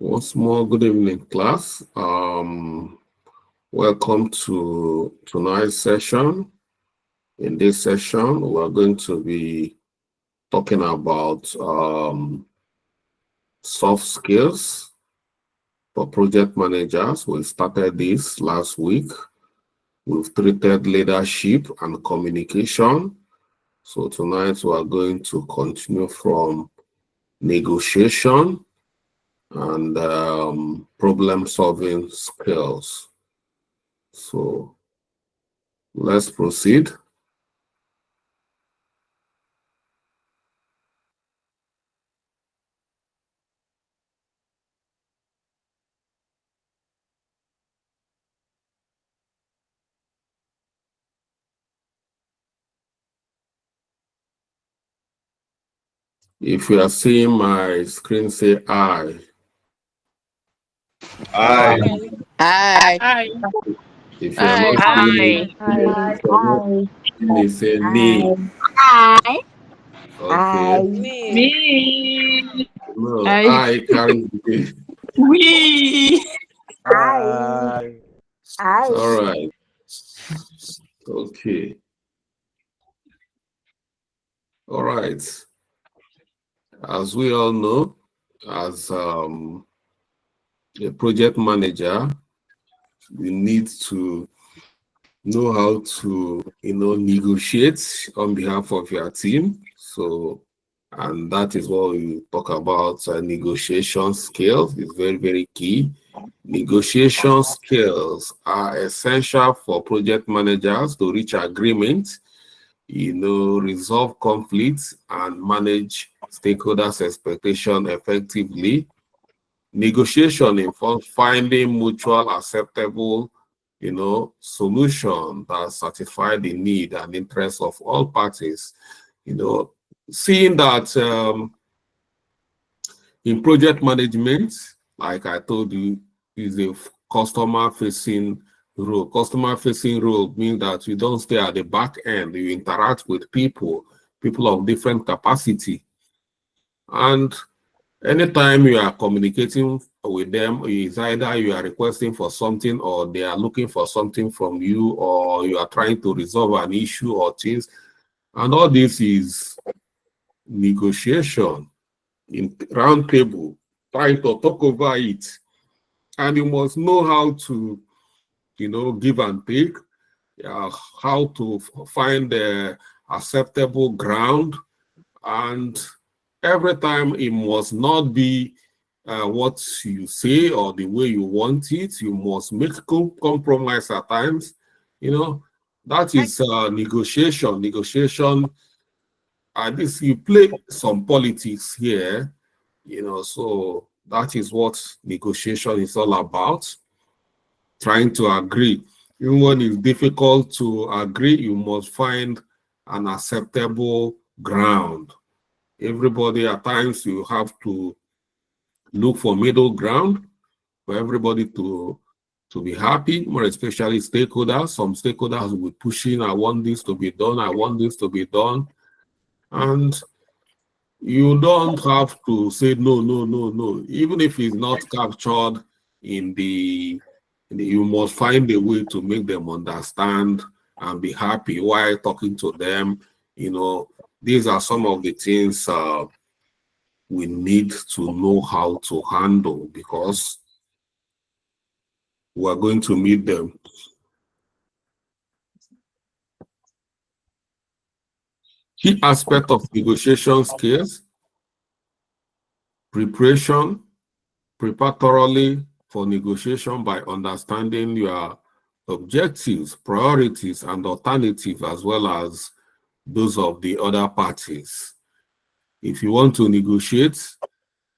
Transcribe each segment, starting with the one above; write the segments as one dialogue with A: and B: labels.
A: Once more, good evening, class. Welcome to tonight's session. In this session, we're going to be talking about soft skills for project managers. We started this last week. We've treated leadership and communication. So tonight, we are going to continue from negotiation and problem-solving skills. So let's proceed. If you are seeing my screen, say I.
B: Hi.
C: Hi.
D: Hi.
A: If you are not seeing me, say me.
E: Hi.
A: Okay.
D: Me.
A: No,
D: I.
A: I carry the.
D: We.
B: Hi.
A: All right. Okay. All right. As we all know, as a project manager, you need to know how to, negotiate on behalf of your team. So, and that is what we talk about. Negotiation skills is very, very key. Negotiation skills are essential for project managers to reach agreement, resolve conflicts and manage stakeholders' expectation effectively. Negotiation involves finding mutual acceptable, solution that satisfy the need and interest of all parties. Seeing that in project management, like I told you, is a customer-facing role. Customer-facing role means that you don't stay at the back end. You interact with people of different capacity. And anytime you are communicating with them, is either you are requesting for something or they are looking for something from you, or you are trying to resolve an issue or things. And all this is negotiation in round table, trying to talk over it. And you must know how to, give and take, how to find the acceptable ground. And every time it must not be what you say or the way you want it. You must make compromise at times. That is negotiation. Negotiation, this you play some politics here, so that is what negotiation is all about. Trying to agree. Even when it's difficult to agree, you must find an acceptable ground. Everybody, at times, you have to look for middle ground for everybody to be happy, more especially stakeholders. Some stakeholders will be pushing, I want this to be done, I want this to be done. And you don't have to say no, no, no, no. Even if it's not captured in you must find a way to make them understand and be happy while talking to them. These are some of the things we need to know how to handle, because we're going to meet them. Key aspect of negotiation skills: preparation. Prepare thoroughly for negotiation by understanding your objectives, priorities, and alternatives, as well as those of the other parties. If you want to negotiate,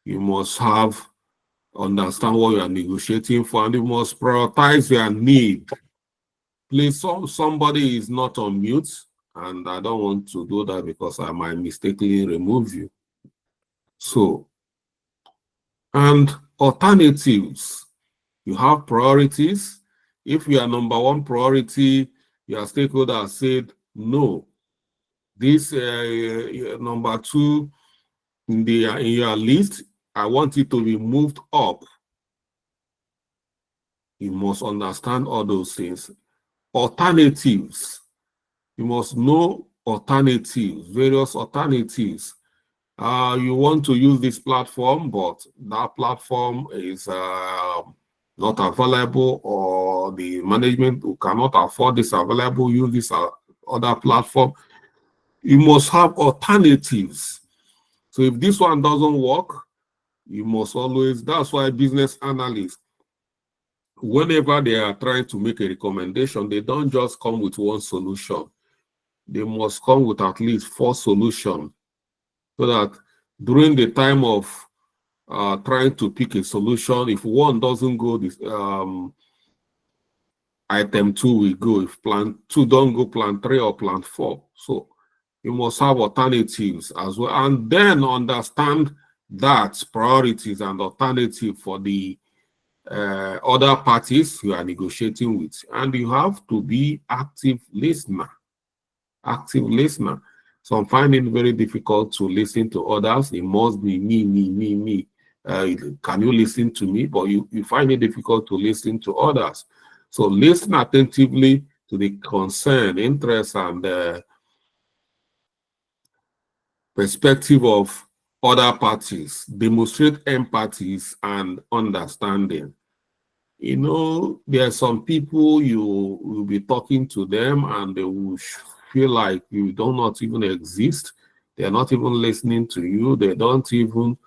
A: you must understand what you are negotiating for, and you must prioritize your need. Please, somebody is not on mute, and I don't want to do that because I might mistakenly remove you. So, and alternatives. You have priorities. If your number one priority, your stakeholder said no. This number two in your list I want it to be moved up. You must understand all those things. Alternatives. You must know alternatives, various alternatives. You want to use this platform, but that platform is not available, or the management who cannot afford this available, use this other platform. You must have alternatives. So if this one doesn't work, you must always, that's why business analysts, whenever they are trying to make a recommendation, they don't just come with one solution. They must come with at least 4 solutions, so that during the time of trying to pick a solution, if one doesn't go, this item 2 will go. If plan 2 don't go, plan 3 or plan 4. So you must have alternatives as well, and then understand that priorities and alternative for the other parties you are negotiating with. And you have to be active listener. Active listener. So I'm finding it very difficult to listen to others. It must be me. Can you listen to me? But you find it difficult to listen to others. So listen attentively to the concern, interest, and perspective of other parties. Demonstrate empathy and understanding. You know, there are some people you will be talking to them and they will feel like you do not even exist. They are not even listening to you. They don't even,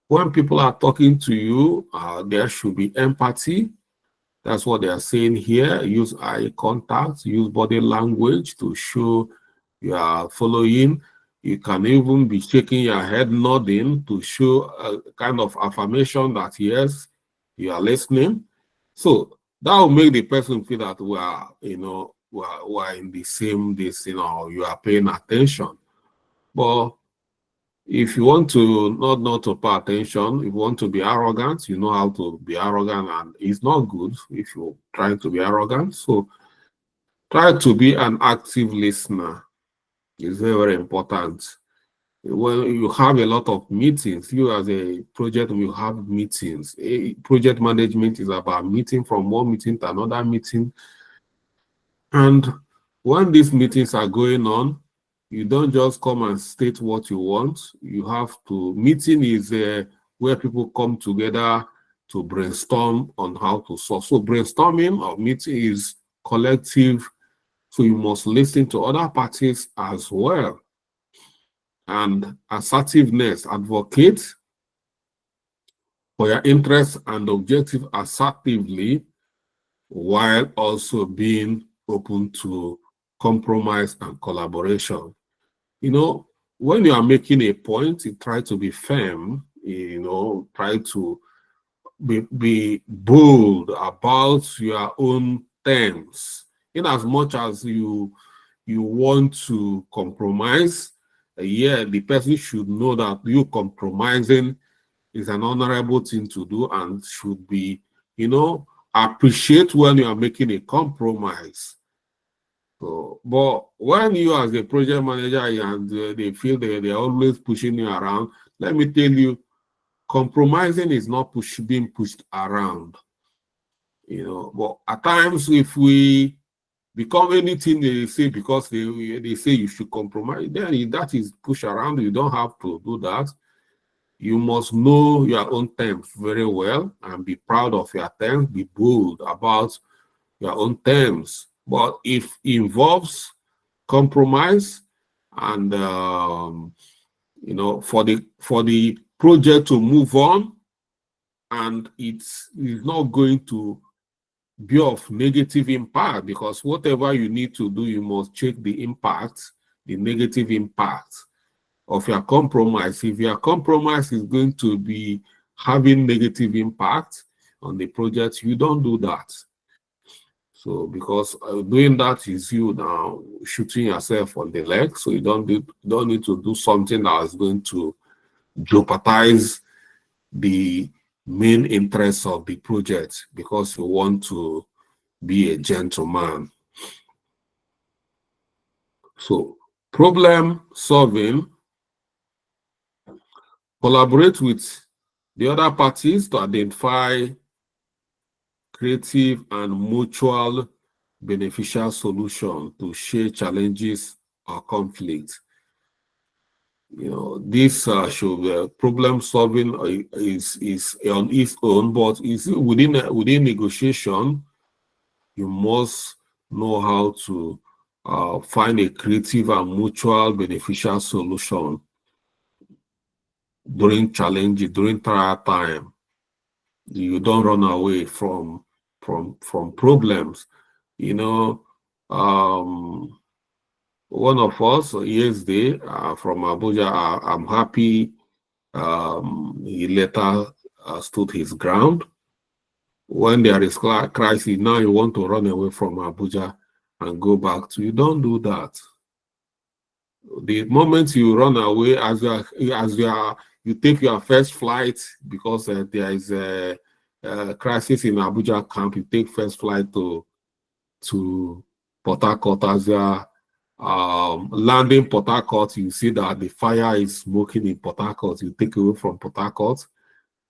A: when people are talking to you, there should be empathy. That's what they are saying here. Use eye contact, use body language to show you are following. You can even be shaking your head, nodding to show a kind of affirmation that yes, you are listening. So that will make the person feel that we are, we are in the same, you are paying attention. But if you want to not to pay attention, if you want to be arrogant, you know how to be arrogant, and it's not good if you're trying to be arrogant. So try to be an active listener. It's very, very important. When you have a lot of meetings, you as a project, you have meetings. Project management is about meeting from one meeting to another meeting. And when these meetings are going on, you don't just come and state what you want. You have to, meeting is where people come together to brainstorm on how to solve. So brainstorming or meeting is collective. So you must listen to other parties as well. And assertiveness, advocate for your interests and objective assertively, while also being open to compromise and collaboration. You know, when you are making a point, you try to be firm, try to be bold about your own terms. In as much as you want to compromise, the person should know that you compromising is an honorable thing to do and should be, appreciate when you are making a compromise. So, but when you as a project manager and they feel they're always pushing you around, let me tell you, compromising is not being pushed around. But at times if we become anything they say because they say you should compromise, then that is push around. You don't have to do that. You must know your own terms very well and be proud of your terms. Be bold about your own terms. But if it involves compromise and for the project to move on, and it's not going to be of negative impact, because whatever you need to do, you must check the impact, the negative impact of your compromise. If your compromise is going to be having negative impact on the project, you don't do that. So because doing that is you now shooting yourself on the leg. So you don't need to do something that is going to jeopardize the main interest of the project because you want to be a gentleman. So problem solving Collaborate with the other parties to identify creative and mutual beneficial solutions to share challenges or conflicts. This problem solving is on its own, but is within negotiation. You must know how to find a creative and mutual beneficial solution during challenges, during trial time. You don't run away from problems. One of us yesterday from Abuja, I'm happy he later stood his ground. When there is crisis, now you want to run away from Abuja and go back to, you don't do that. The moment you run away, you take your first flight because there is a crisis in Abuja camp, you take first flight to Port Harcourt. As you are landing Port Harcourt, you see that the fire is smoking in Port Harcourt. You take away from Port Harcourt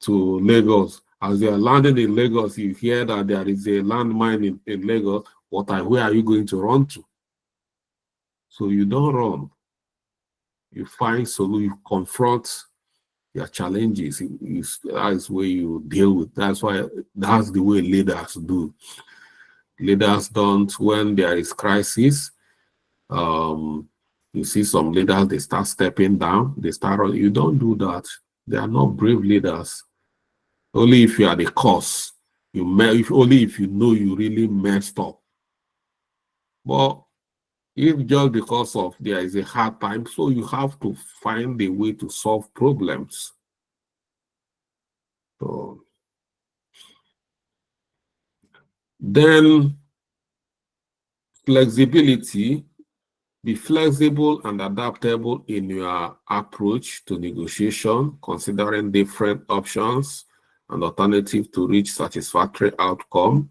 A: to Lagos. As you are landing in Lagos, you hear that there is a landmine in Lagos. Where are you going to run to? So you don't run. You find solution, you confront your challenges. That's where you deal with. That's the way leaders do. Leaders don't, when there is crisis, you see some leaders, they start stepping down, they start running. You don't do that. They are not brave leaders. Only if you are the cause. Only if you know you really messed up. But if just because of there is a hard time, so you have to find a way to solve problems. So then flexibility. Be flexible and adaptable in your approach to negotiation, considering different options and alternatives to reach satisfactory outcome.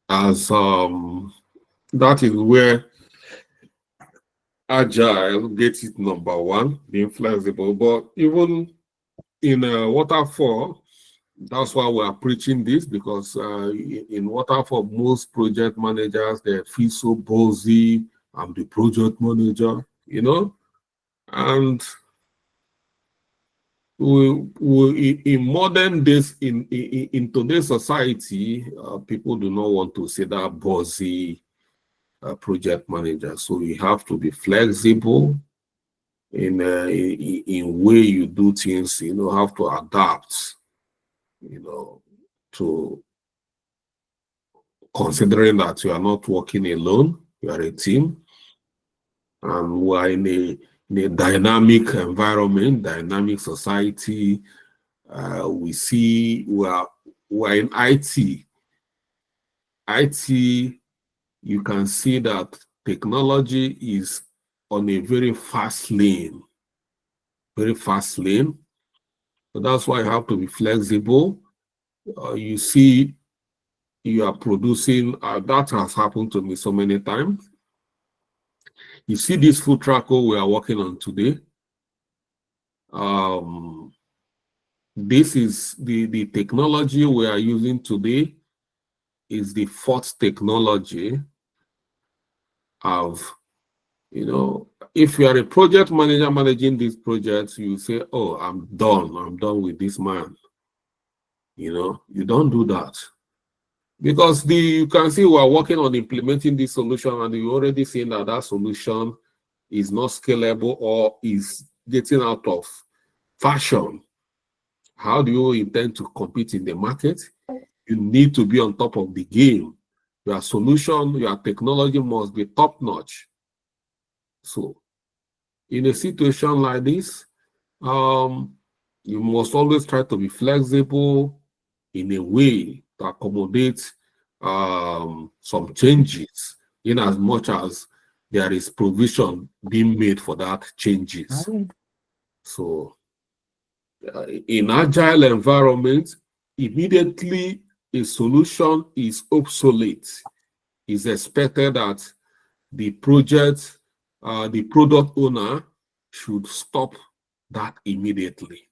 A: As that is where Agile gets it number one, being flexible. But even in Waterfall, that's why we are preaching this, because in Waterfall, most project managers, they feel so bossy. I'm the project manager, and we in modern days, in today's society, people do not want to say that bossy project manager. So you have to be flexible in way you do things. Have to adapt. To considering that you are not working alone, you are a team, and we are in a dynamic environment, dynamic society. We see we are in IT. IT, you can see that technology is on a very fast lane. So that's why you have to be flexible. You see, you are producing, that has happened to me so many times. You see this food tracker we are working on today. This is the technology we are using today is the fourth technology of, if you are a project manager managing these projects, you say, oh, I'm done with this man. You don't do that. Because you can see we are working on implementing this solution, and you already seen that solution is not scalable or is getting out of fashion. How do you intend to compete in the market? You need to be on top of the game. Your solution, your technology must be top-notch. So in a situation like this, you must always try to be flexible in a way to accommodate some changes, in as much as there is provision being made for that changes. So in agile environment, immediately a solution is obsolete, it's expected that the product owner should stop that immediately.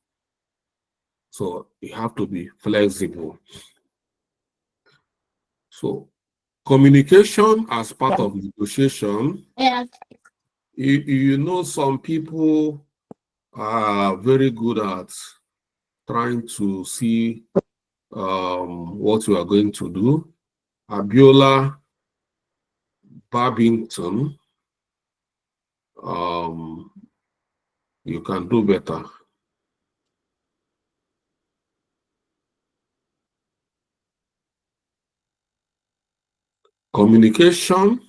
A: So you have to be flexible. So communication as part of negotiation, you know, some people are very good at trying to see what you are going to do. Abiola Babington, you can do better. Communication,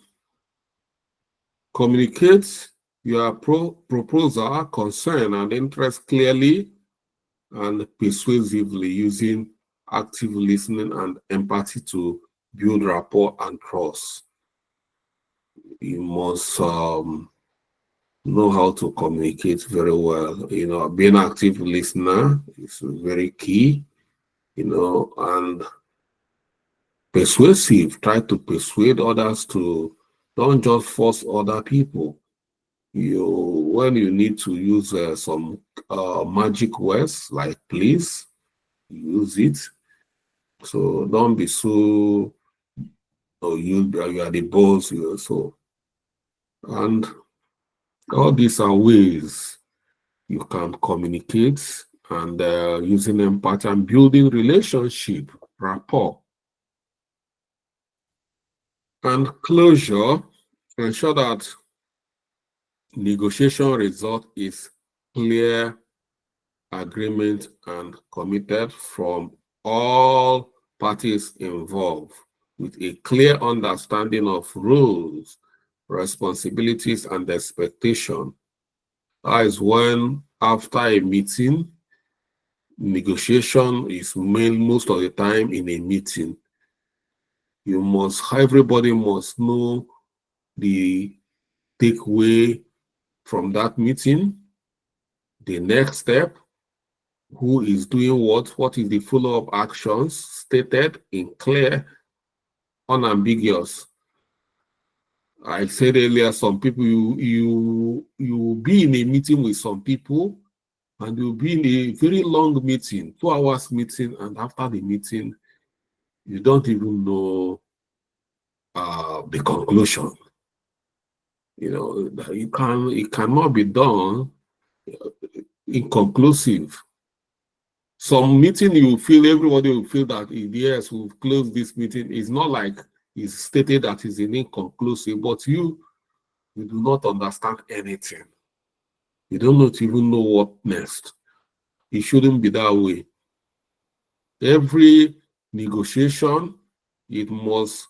A: communicate your proposal, concern, and interest clearly and persuasively using active listening and empathy to build rapport and trust. You must know how to communicate very well. You know, being an active listener is very key, you know, and persuasive. Try to persuade others to don't just force other people. When you need to use some magic words like please, use it. So don't be so, you are the boss, and all these are ways you can communicate and using empathy and building relationship, rapport. And closure, ensure that negotiation result is clear agreement and committed from all parties involved with a clear understanding of rules, responsibilities, and expectation. That is when, after a meeting, negotiation is made most of the time in a meeting. Everybody must know the takeaway from that meeting, the next step, who is doing what is the follow-up actions stated in clear, unambiguous. I said earlier, some people, you will be in a meeting with some people, and you'll be in a very long meeting, 2 hours meeting, and after the meeting, you don't even know the conclusion. You know, it cannot be done inconclusive. Some meeting everybody will feel that yes, we've closed this meeting. It's not like it's stated that it's inconclusive, but you do not understand anything. You don't even know what next. It shouldn't be that way. Every negotiation, it must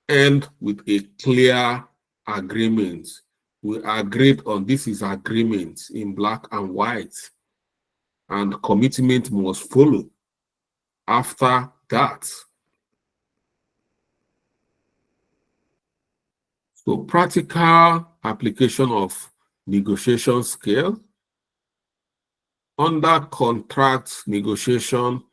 A: end with a clear agreement. We agreed on this is agreement in black and white, and commitment must follow after that. So practical application of negotiation skill. Under contract negotiation,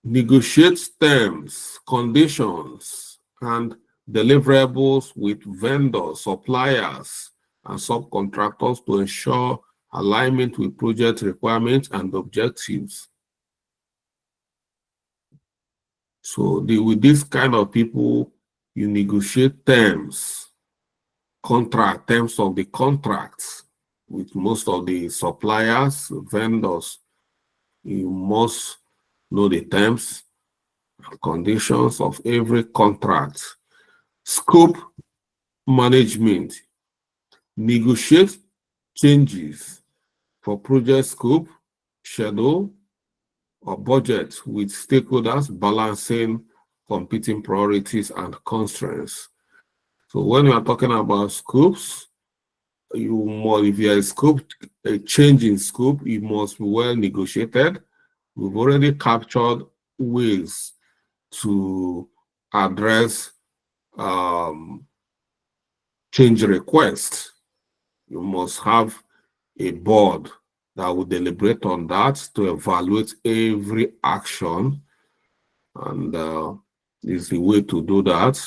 A: negotiate terms, conditions, and deliverables with vendors, suppliers, and subcontractors to ensure alignment with project requirements and objectives. So with this kind of people, you negotiate terms of the contracts with most of the suppliers, vendors. You must know the terms and conditions of every contract. Scope management. Negotiate changes for project scope, schedule, or budget with stakeholders, balancing competing priorities and constraints. So when you are talking about scopes, if you are a change in scope, it must be well negotiated. We've already captured ways to address change requests. You must have a board that will deliberate on that to evaluate every action, and is the way to do that.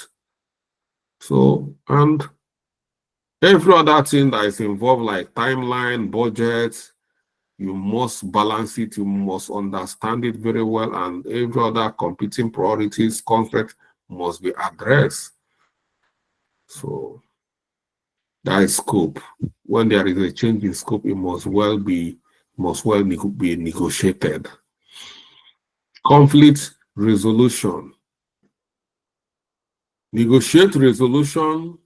A: So, and Every other thing that is involved, like timeline, budget, you must balance it, you must understand it very well, and every other competing priorities, conflict must be addressed. So that is scope. When there is a change in scope, it must well be negotiated. Conflict resolution. Negotiate resolution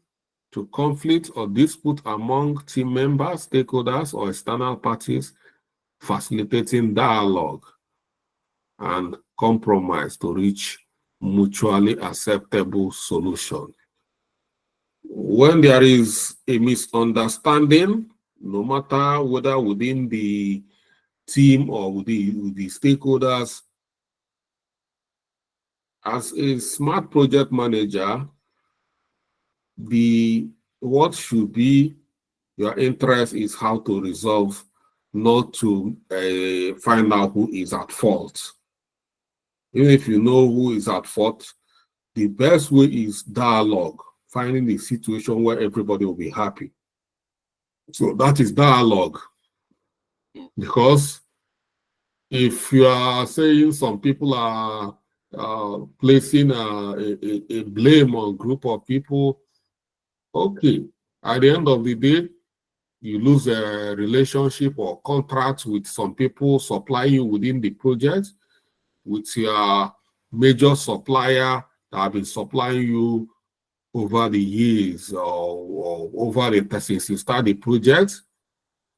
A: to conflict or dispute among team members, stakeholders, or external parties, facilitating dialogue and compromise to reach mutually acceptable solution. When there is a misunderstanding, no matter whether within the team or with the stakeholders, as a smart project manager, what should be your interest is how to resolve, not to find out who is at fault. Even if you know who is at fault, the best way is dialogue, finding the situation where everybody will be happy. So that is dialogue. Because if you are saying some people are placing a blame on a group of people, okay, at the end of the day, you lose a relationship or contract with some people supplying you within the project, with your major supplier that have been supplying you over the years or over the since you start the project.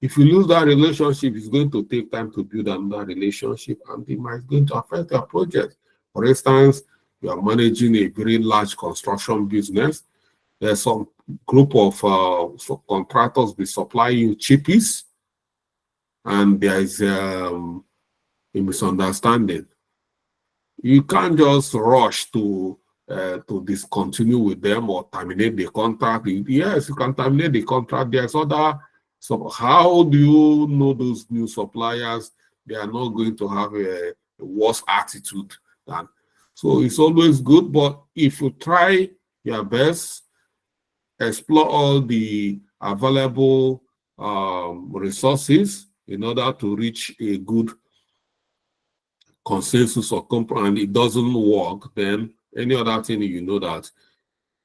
A: If you lose that relationship, it's going to take time to build another relationship, and it might going to affect your project. For instance, you are managing a very large construction business. There's some group of contractors be supplying you cheapies, and there is a misunderstanding. You can't just rush to discontinue with them or terminate the contract. Yes, you can terminate the contract. There's other. So how do you know those new suppliers? They are not going to have a worse attitude than. So it's always good, but if you try your best, explore all the available resources in order to reach a good consensus or compromise, and it doesn't work, then any other thing you know that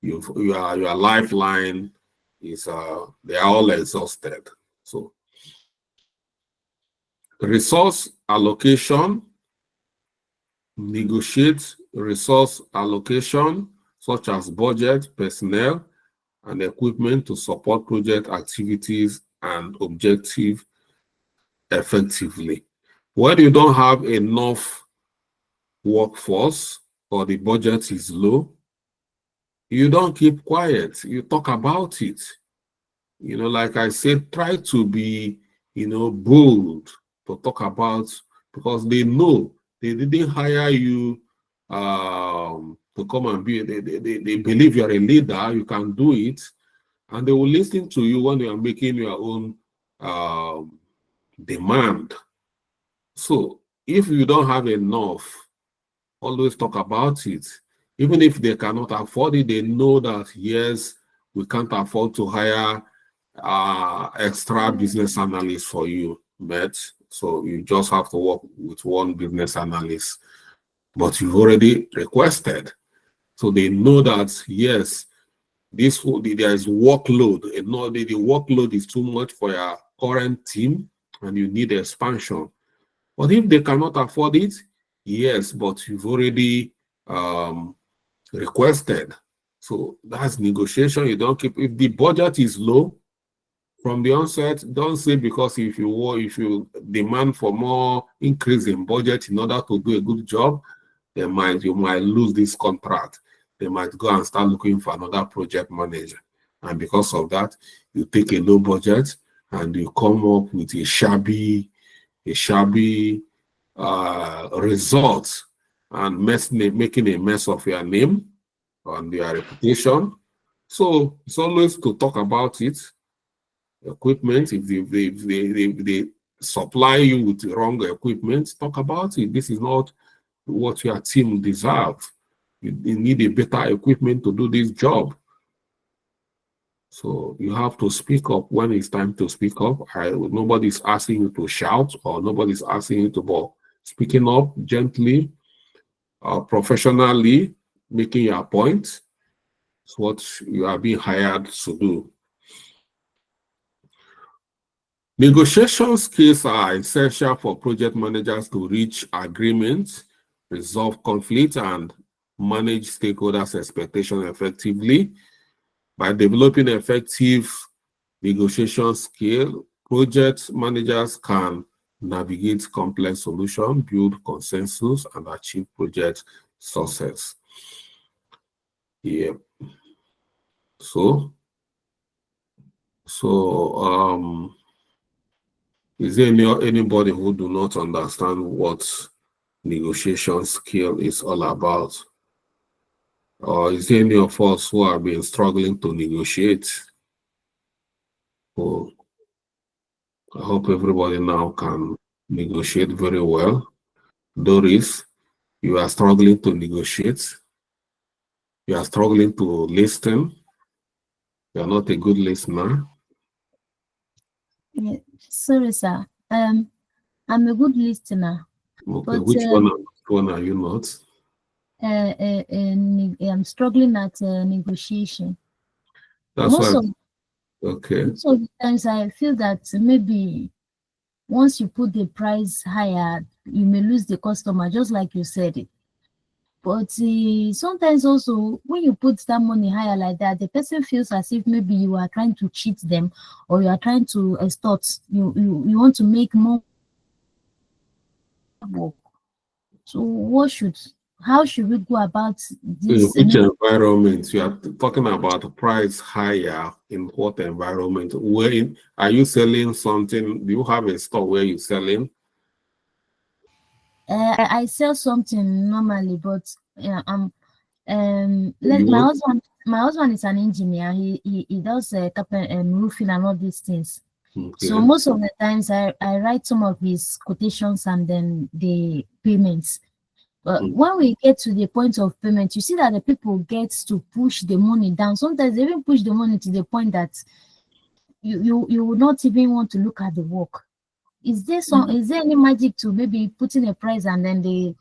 A: your lifeline is they are all exhausted. So resource allocation, negotiate resource allocation such as budget, personnel, and equipment to support project activities and objective effectively. When you don't have enough workforce or the budget is low, you don't keep quiet. You talk about it. Like I said, try to be, bold to talk about, because they know they didn't hire you to come and be, they believe you're a leader, you can do it, and they will listen to you when you are making your own demand. So if you don't have enough, always talk about it. Even if they cannot afford it, they know that, yes, we can't afford to hire extra business analyst for you, but so you just have to work with one business analyst, but you've already requested. So they know that, yes, there is workload. The workload is too much for your current team and you need expansion. But if they cannot afford it, yes, but you've already requested. So that's negotiation. You don't keep, if the budget is low from the onset, don't say because if you demand for more increase in budget in order to do a good job, you might lose this contract. They might go and start looking for another project manager. And because of that, you take a low budget and you come up with a shabby result and making a mess of your name and your reputation. So it's always to talk about it. Equipment, if they supply you with the wrong equipment, talk about it. This is not what your team deserves. You need a better equipment to do this job. So you have to speak up when it's time to speak up. Nobody's asking you to shout, or nobody's asking you to, but speaking up gently, professionally, making your point. It's what you are being hired to do. Negotiation skills are essential for project managers to reach agreements, resolve conflict, and manage stakeholders' expectations effectively. By developing effective negotiation skill, project managers can navigate complex solutions, build consensus, and achieve project success. Yeah. So is there anybody who do not understand what negotiation skill is all about? Or is there any of us who have been struggling to negotiate? Oh, I hope everybody now can negotiate very well. Doris, you are struggling to negotiate. You are struggling to listen. You are not a good listener.
C: Yeah, sorry, sir. I'm a good listener.
A: Okay,
C: But,
A: which one are you not?
C: I'm struggling at negotiation.
A: That's
C: Most
A: why.
C: of
A: Okay.
C: most of the times I feel that maybe once you put the price higher, you may lose the customer, just like you said it. But sometimes also when you put that money higher like that, the person feels as if maybe you are trying to cheat them, or you are trying to extort. You want to make more work. So how should we go about
A: In
C: this?
A: which environment? You are talking about price higher in what environment? Where are you selling something? Do you have a store where you're selling?
C: I sell something normally, but my husband is an engineer. He does roofing and all these things.
A: Okay.
C: So most of the times I write some of his quotations and then the payments. But when we get to the point of payment, you see that the people get to push the money down. Sometimes they even push the money to the point that you would not even want to look at the work. Is there any magic to maybe putting a price and then the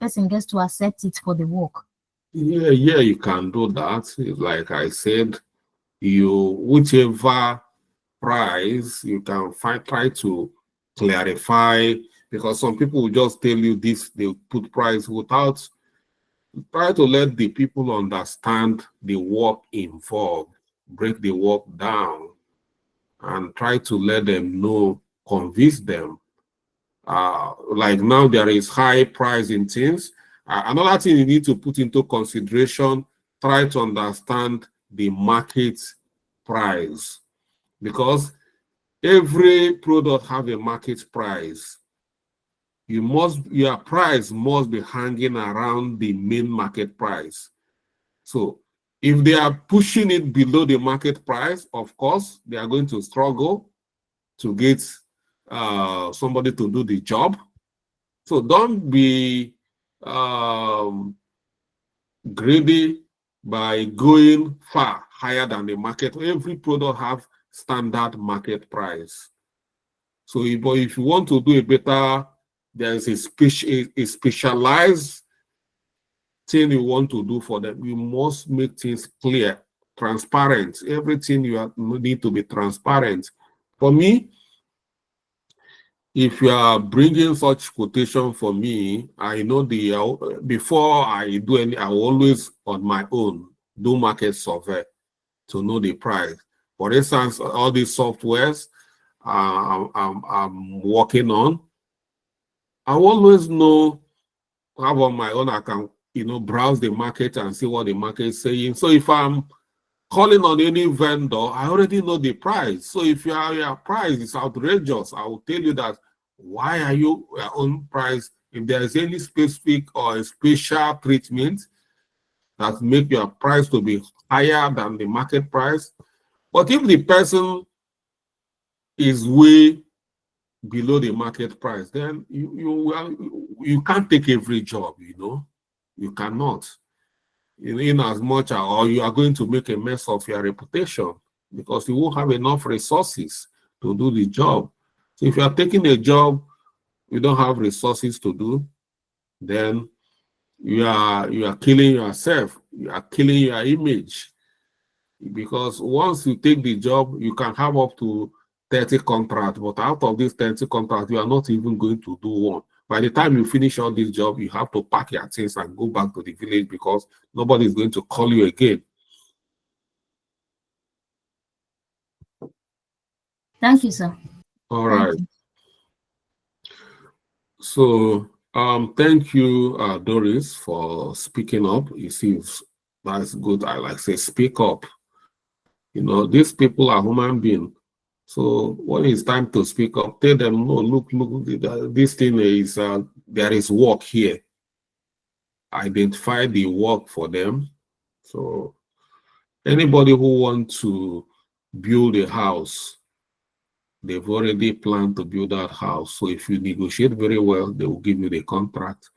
C: person gets to accept it for the work?
A: Yeah, you can do that. Like I said, whichever price you can try to clarify, because some people will just tell you this, they put price without try to let the people understand the work involved, break the work down, and try to let them know, convince them. Like now there is high price in things. Another thing you need to put into consideration, try to understand the market price, because every product have a market price. Your price must be hanging around the main market price. So if they are pushing it below the market price, of course, they are going to struggle to get somebody to do the job. So don't be greedy by going far higher than the market. Every product have standard market price. So if you want to do a better, there's a specialized thing you want to do for them. You must make things clear, transparent. Everything need to be transparent. For me, if you are bringing such quotation for me, I know before I do any, I always on my own do market survey to know the price. For instance, all these softwares I'm working on, I always know, have on my own account, browse the market and see what the market is saying. So if I'm calling on any vendor, I already know the price. So if your price is outrageous, I will tell you that, why are you on price? If there is any specific or a special treatment that make your price to be higher than the market price. But if the person is way below the market price, then you can't take every job, you cannot. in as much as, or you are going to make a mess of your reputation because you won't have enough resources to do the job. So if you are taking a job you don't have resources to do, then you are killing yourself. You are killing your image. Because once you take the job, you can have up to 30 contracts, but out of these 30 contracts, you are not even going to do one. By the time you finish all this job, you have to pack your things and go back to the village because nobody is going to call you again.
C: Thank you, sir.
A: All right. So thank you, Doris, for speaking up. You see, that's good. I like say speak up. You know, these people are human beings. So when it's time to speak up, tell them, no, look, this thing is, there is work here. Identify the work for them. So anybody who wants to build a house, they've already planned to build that house. So if you negotiate very well, they will give you the contract.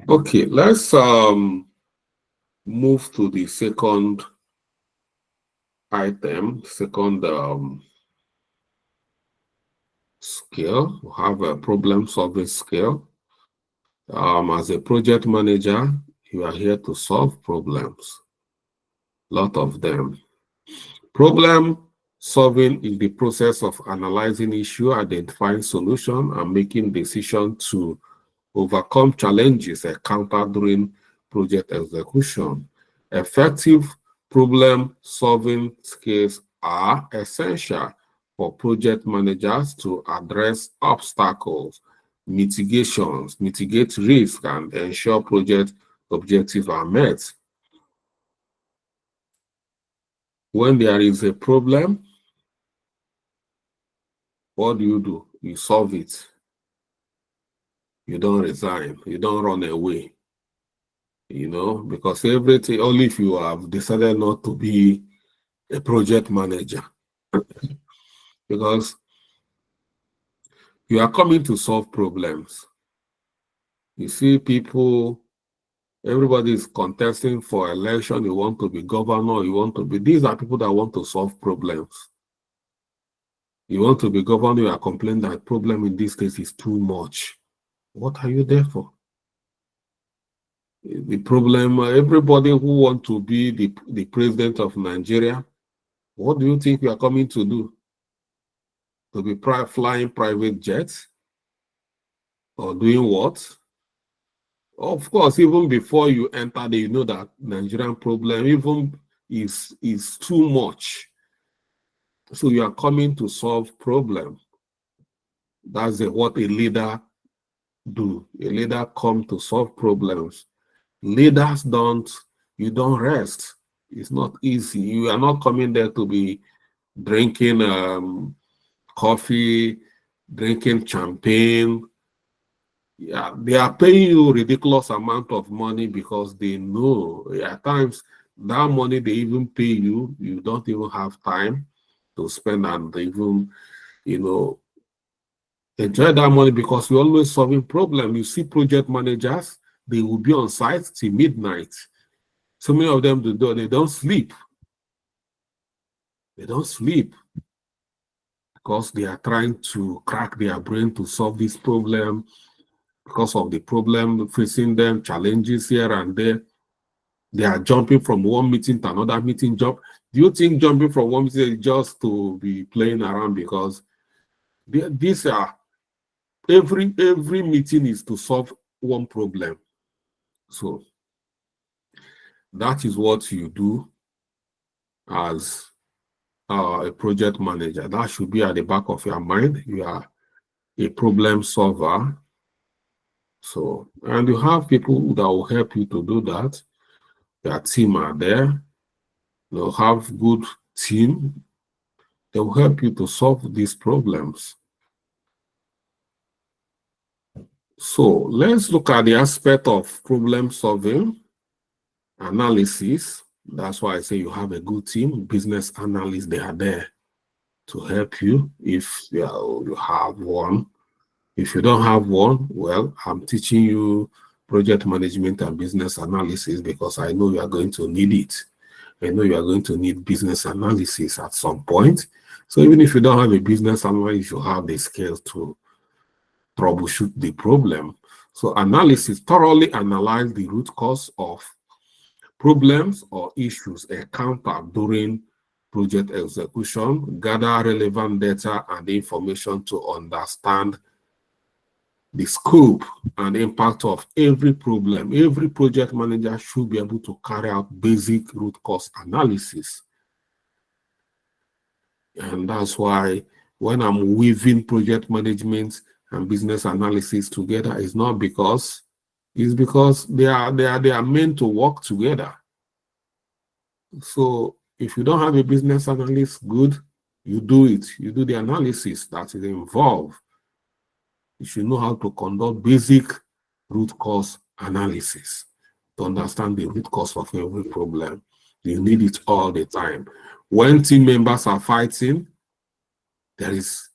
A: Okay, let's move to the second item, second skill. We have a problem-solving skill. As a project manager, you are here to solve problems. A lot of them. Problem solving is the process of analyzing issue, identifying solution, and making decisions to overcome challenges encountered during project execution. Effective problem-solving skills are essential for project managers to address obstacles, mitigate risk, and ensure project objectives are met. When there is a problem, what do? You solve it. You don't resign. You don't run away. You know, because everything, only if you have decided not to be a project manager. Because you are coming to solve problems. You see people, everybody is contesting for election. You want to be governor, you want to be, these are people that want to solve problems. You want to be governor, you are complaining that problem in this case is too much. What are you there for? The problem, everybody who wants to be the president of Nigeria, what do you think you are coming to do? To be flying private jets? Or doing what? Of course, even before you enter there, you know that Nigerian problem even is too much. So you are coming to solve problem. That's what a leader do. A leader come to solve problems. Leaders you don't rest. It's not easy. You are not coming there to be drinking coffee, drinking champagne. Yeah, they are paying you ridiculous amount of money because they know at times that money they even pay you, you don't even have time to spend and even, you know, enjoy that money because you're always solving problems. You see project managers, they will be on site till midnight. So many of them, they don't sleep. They don't sleep because they are trying to crack their brain to solve this problem. Because of the problem facing them, challenges here and there, they are jumping from one meeting to another meeting. Do you think jumping from one meeting is just to be playing around? Because these are every meeting is to solve one problem. So that is what you do as a project manager. That should be at the back of your mind. You are a problem solver. So, and you have people that will help you to do that. Your team are there. They'll have good team. They will help you to solve these problems. So let's look at the aspect of problem solving, analysis. That's why I say you have a good team. Business analysts, they are there to help you if you have one. If you don't have one, well, I'm teaching you project management and business analysis because I know you are going to need it. I know you are going to need business analysis at some point. So even if you don't have a business analyst, you have the skills to troubleshoot the problem. So analysis, thoroughly analyze the root cause of problems or issues encountered during project execution, gather relevant data and information to understand the scope and impact of every problem. Every project manager should be able to carry out basic root cause analysis. And that's why when I'm weaving project management and business analysis together, it's because they are meant to work together. So if you don't have a business analyst, good, you do it. You do the analysis that is involved. You should know how to conduct basic root cause analysis to understand the root cause of every problem. You need it all the time. When team members are fighting, there is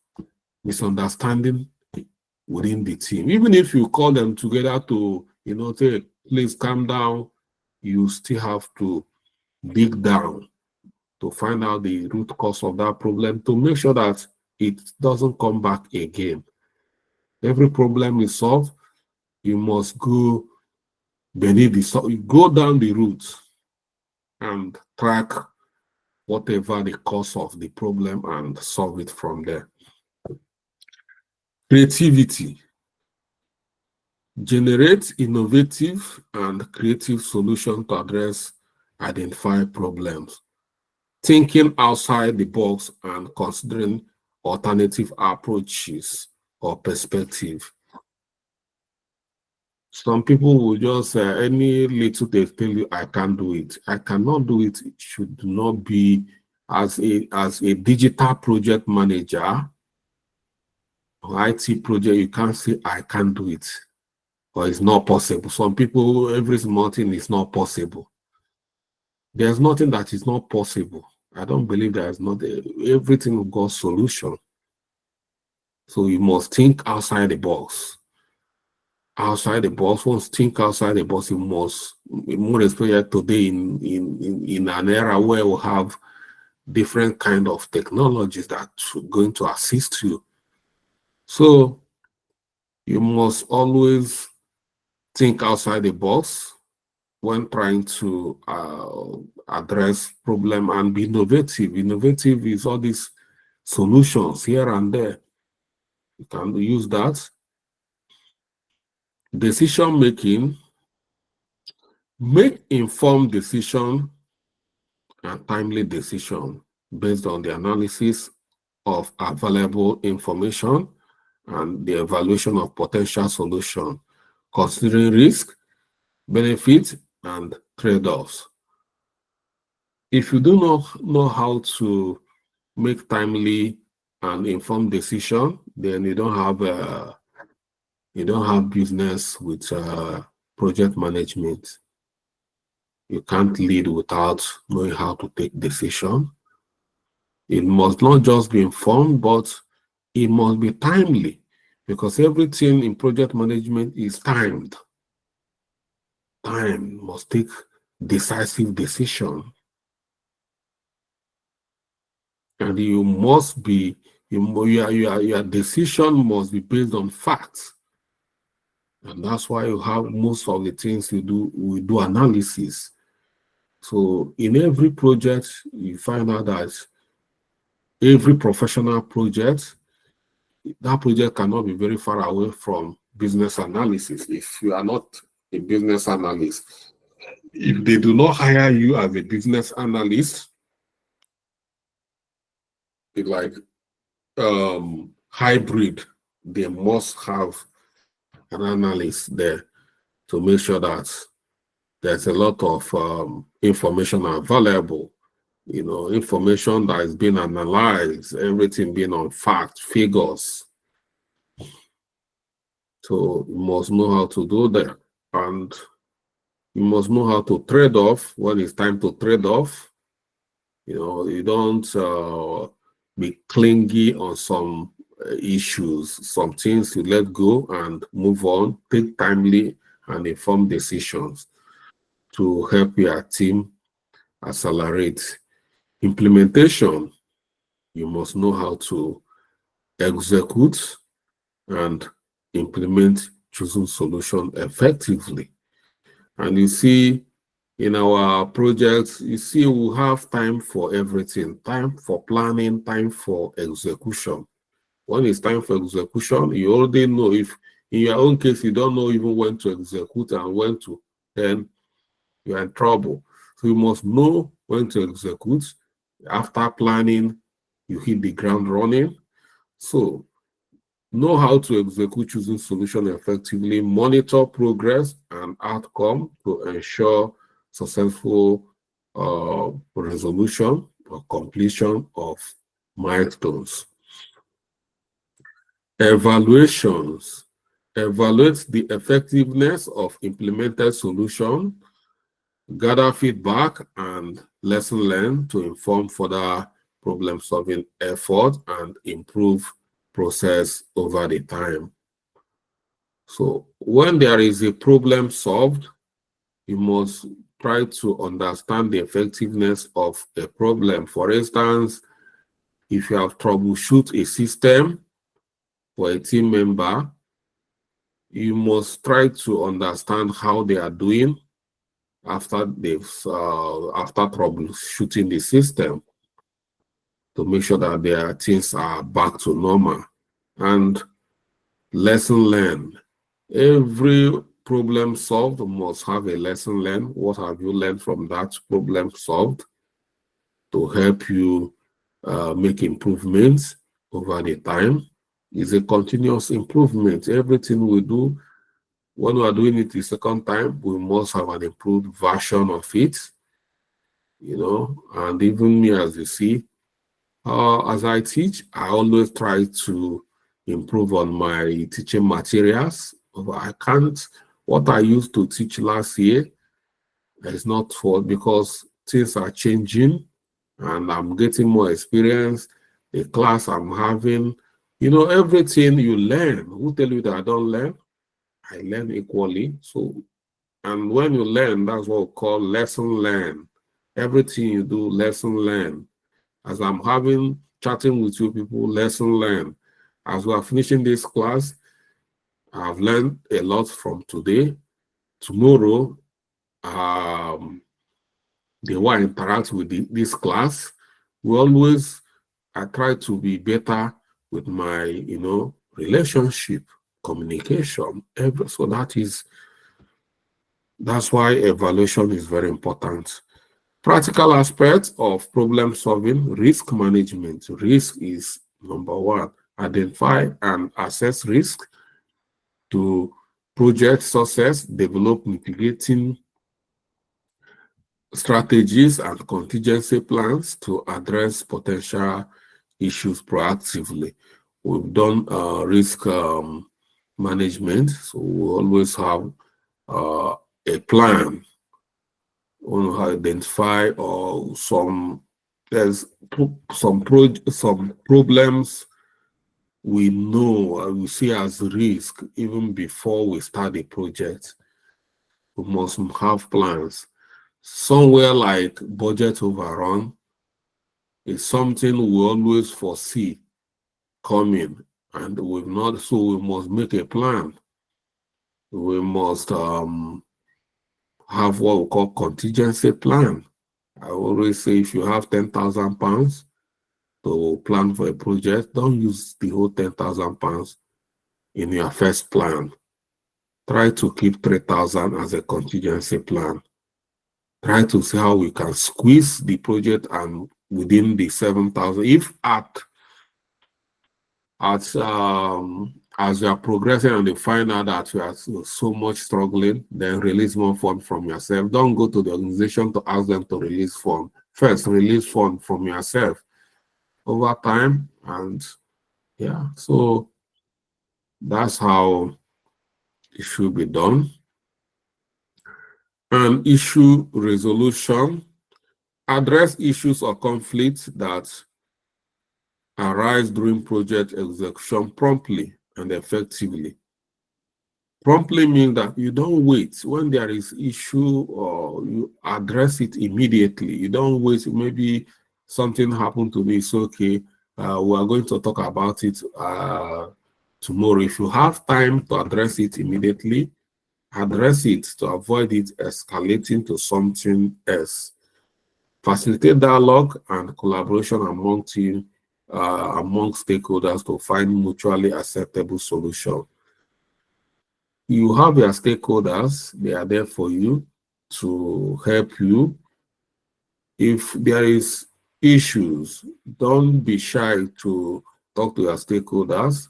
A: misunderstanding within the team. Even if you call them together to, say, please calm down, you still have to dig down to find out the root cause of that problem to make sure that it doesn't come back again. Every problem is solved, you must go beneath the go down the root and track whatever the cause of the problem and solve it from there. Creativity. Generate innovative and creative solutions to address identified problems. Thinking outside the box and considering alternative approaches or perspective. Some people will just any little they tell you, I can't do it. I cannot do it. It should not be as a digital project manager or IT project. You can't say I can't do it or it's not possible. Some people, every small thing is not possible. There's nothing that is not possible. I don't believe there is not everything got solution. So you must think outside the box. Outside the box, once think outside the box, you must, more especially today in an era where we have different kind of technologies that are going to assist you. So you must always think outside the box when trying to address problem and be innovative. Innovative is all these solutions here and there. You can use that. Decision making, make informed decision and timely decision based on the analysis of available information and the evaluation of potential solution, considering risk, benefits, and trade-offs. If you do not know how to make timely and informed decision, then you don't have business with project management. You can't lead without knowing how to take decision. It must not just be informed, but it must be timely, because everything in project management is timed. Time must take decisive decision. And you must be, your decision must be based on facts. And that's why you have most of the things we do analysis. So in every project, you find out that every professional project, that project cannot be very far away from business analysis. If you are not a business analyst, if they do not hire you as a business analyst, it's like hybrid, they must have an analyst there to make sure that there's a lot of information available, information that is being analyzed, everything being on fact, figures. So you must know how to do that. And you must know how to trade off when it's time to trade off. You don't be clingy on some issues. Some things you let go and move on, take timely and informed decisions to help your team accelerate. Implementation, you must know how to execute and implement chosen solution effectively. And you see, in our projects, you see we have time for everything, time for planning, time for execution. When it's time for execution, you already know. If in your own case, you don't know even when to execute and when to, then you're in trouble. So you must know when to execute. After planning, you hit the ground running. So know how to execute choosing solution effectively, monitor progress and outcome to ensure successful resolution or completion of milestones. Evaluations. Evaluate the effectiveness of implemented solution, gather feedback and lesson learned to inform further problem-solving effort and improve process over the time. So when there is a problem solved, you must try to understand the effectiveness of a problem. For instance, if you have troubleshoot a system for a team member, you must try to understand how they are doing after after troubleshooting the system, to make sure that their things are back to normal. And lesson learned. Every problem solved must have a lesson learned. What have you learned from that problem solved to help you make improvements over the time? It's a continuous improvement. Everything we do, when we are doing it the second time, we must have an improved version of it, you know. And even me, as you see, as I teach, I always try to improve on my teaching materials. I can't, what I used to teach last year is not for, because things are changing and I'm getting more experience. The class I'm having, you know, everything you learn. Who tell you that I don't learn? I learn equally. So, and when you learn, that's what we call lesson learn. Everything you do, lesson learn. As I'm chatting with you people, lesson learn. As we are finishing this class, I've learned a lot from today. Tomorrow, the way I interact with this class, I try to be better with my, you know, relationship, communication. So that's why evaluation is very important. Practical aspects of problem solving, risk management. Risk is number one. Identify and assess risk to project success, develop mitigating strategies and contingency plans to address potential issues proactively. We've done risk management, so we always have a plan on how to identify there's some problems we know and we see as risk even before we start the project. We must have plans. Somewhere like budget overrun is something we always foresee coming, and we've not, so we must make a plan. We must have what we call contingency plan. I always say if you have £10,000 to plan for a project, don't use the whole £10,000 in your first plan. Try to keep 3,000 as a contingency plan. Try to see how we can squeeze the project and within the 7,000. If as you are progressing and you find out that you are so much struggling, then release more fund from yourself. Don't go to the organization to ask them to release fund. First, release fund from yourself over time. And yeah, so that's how it should be done. And issue resolution. Address issues or conflicts that arise during project execution promptly and effectively. Promptly means that you don't wait when there is issue, or you address it immediately. You don't wait, maybe something happened to me, it's okay. We are going to talk about it tomorrow. If you have time to address it immediately, address it to avoid it escalating to something else. Facilitate dialogue and collaboration among team, among stakeholders to find mutually acceptable solution. You have your stakeholders, they are there for you to help you. If there is issues, don't be shy to talk to your stakeholders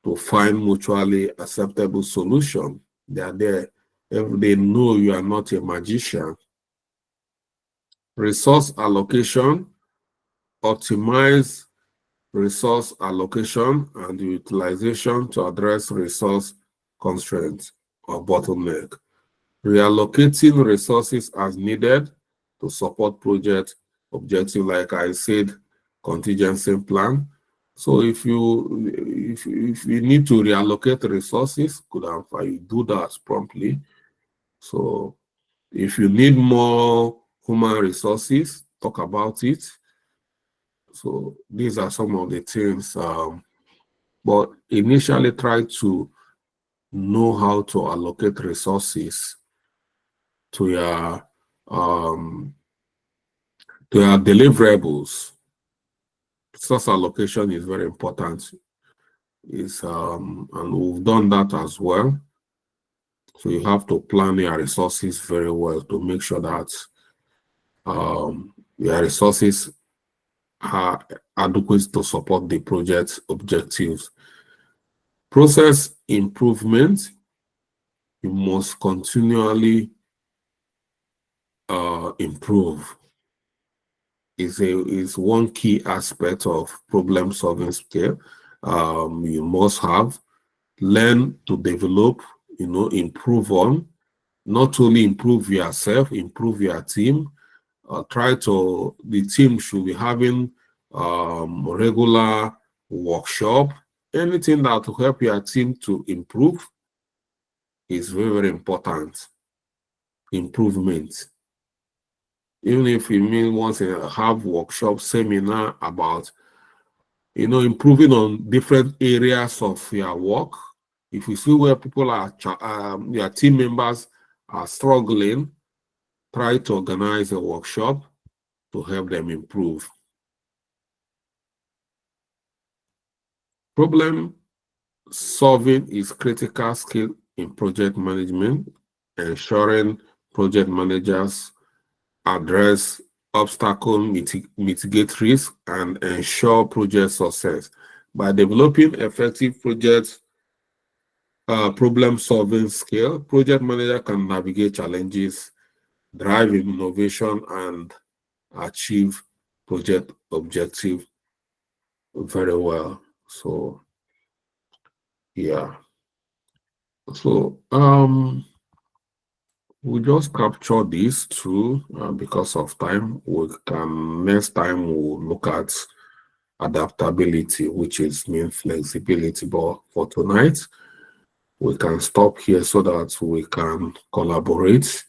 A: to find mutually acceptable solution. They are there. If they know you are not a magician. Resource allocation, optimize resource allocation and utilization to address resource constraints or bottleneck. Reallocating resources as needed to support project objective, like I said, contingency plan. So if you need to reallocate resources, you do that promptly. So if you need more human resources, talk about it. So these are some of the things. But initially try to know how to allocate resources to your deliverables. Resource allocation is very important. And we've done that as well. So you have to plan your resources very well to make sure that your resources are adequate to support the project objectives. Process improvement. You must continually improve. Is one key aspect of problem solving skill. You must have learn to develop, improve on, not only improve yourself, improve your team. The team should be having regular workshop. Anything that will help your team to improve is very, very important. Improvement. Even if you mean once you have workshop, seminar about, improving on different areas of your work. If you see where people are, your team members are struggling, try to organize a workshop to help them improve. Problem solving is critical skill in project management, ensuring project managers address obstacles, mitigate risk, and ensure project success. By developing effective project problem-solving skill, project manager can navigate challenges, drive innovation, and achieve project objective very well. So, yeah. So, we just capture these two because of time. Next time we'll look at adaptability, which is mean flexibility. But for tonight, we can stop here so that we can collaborate,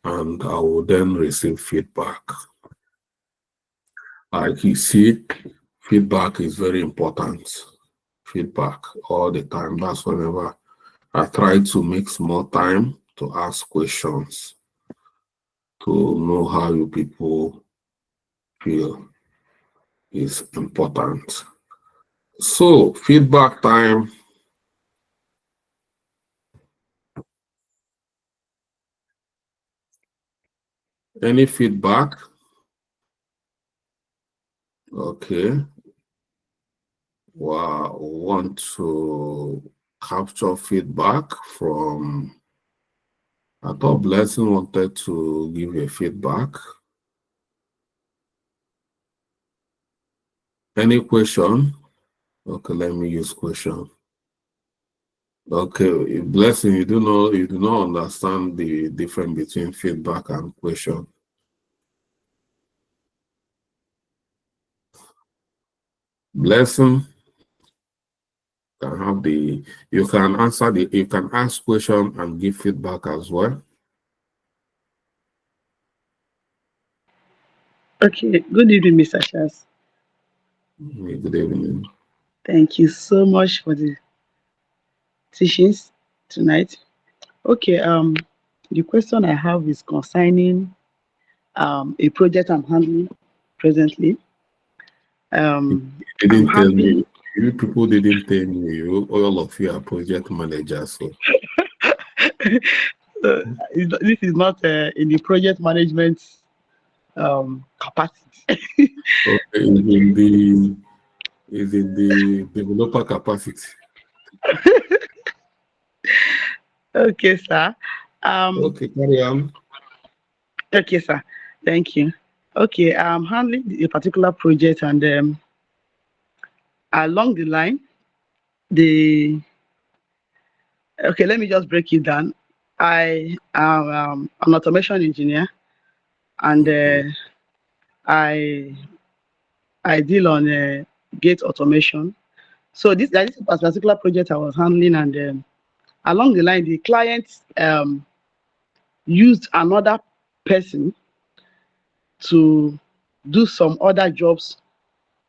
A: and I will then receive feedback. Like you see, feedback is very important. Feedback all the time. That's whenever I try to make small time to ask questions to know how you people feel is important. So, feedback time. Any feedback? Okay. Wow, want to capture feedback from. I thought Blessing wanted to give a feedback. Any question? Okay, let me use question. Okay, Blessing, you do not understand the difference between feedback and question. blessing. You can ask question and give feedback as well.
E: Okay, good evening, Mr. Charles.
A: Good evening.
E: Thank you so much for the teachings tonight. Okay, the question I have is concerning a project I'm handling presently. I'm
A: Didn't tell
E: handling.
A: me. You people didn't tell me. All of you are project managers. So
E: This is not in the project management capacity.
A: okay, is in the developer capacity.
E: Okay, sir.
A: Okay, carry on.
E: Okay, sir. Thank you. Okay, I'm handling a particular project, and along the line, okay, let me just break it down. I am an automation engineer, and I deal on gate automation. So this is a particular project I was handling, and along the line, the client used another person to do some other jobs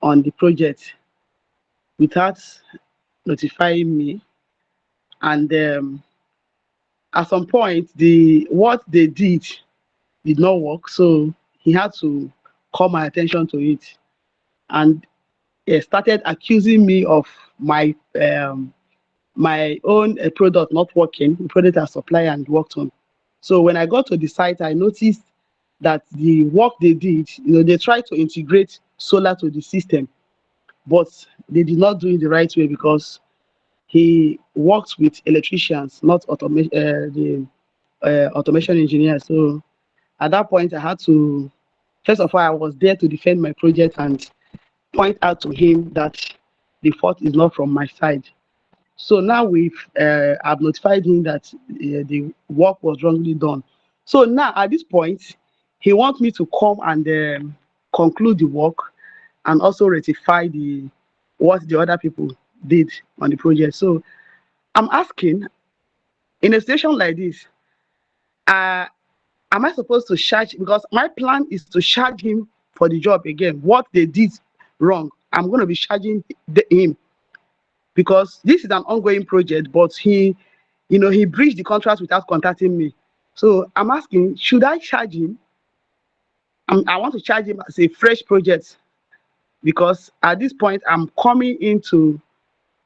E: on the project without notifying me. And at some point, what they did not work, so he had to call my attention to it, and he started accusing me of my my own product not working, the product I supply and worked on. So when I got to the site, I noticed that the work they did, they tried to integrate solar to the system, but they did not do it the right way because he works with electricians, not the automation engineer. So at that point, I had to, first of all, I was there to defend my project and point out to him that the fault is not from my side. So now I've notified him that the work was wrongly done. So now at this point, he wants me to come and conclude the work and also rectify what the other people did on the project. So I'm asking, in a situation like this, am I supposed to charge? Because my plan is to charge him for the job again. What they did wrong, I'm going to be charging him, because this is an ongoing project, but he breached the contract without contacting me. So I'm asking, should I charge him? I want to charge him as a fresh project, because at this point I'm coming in to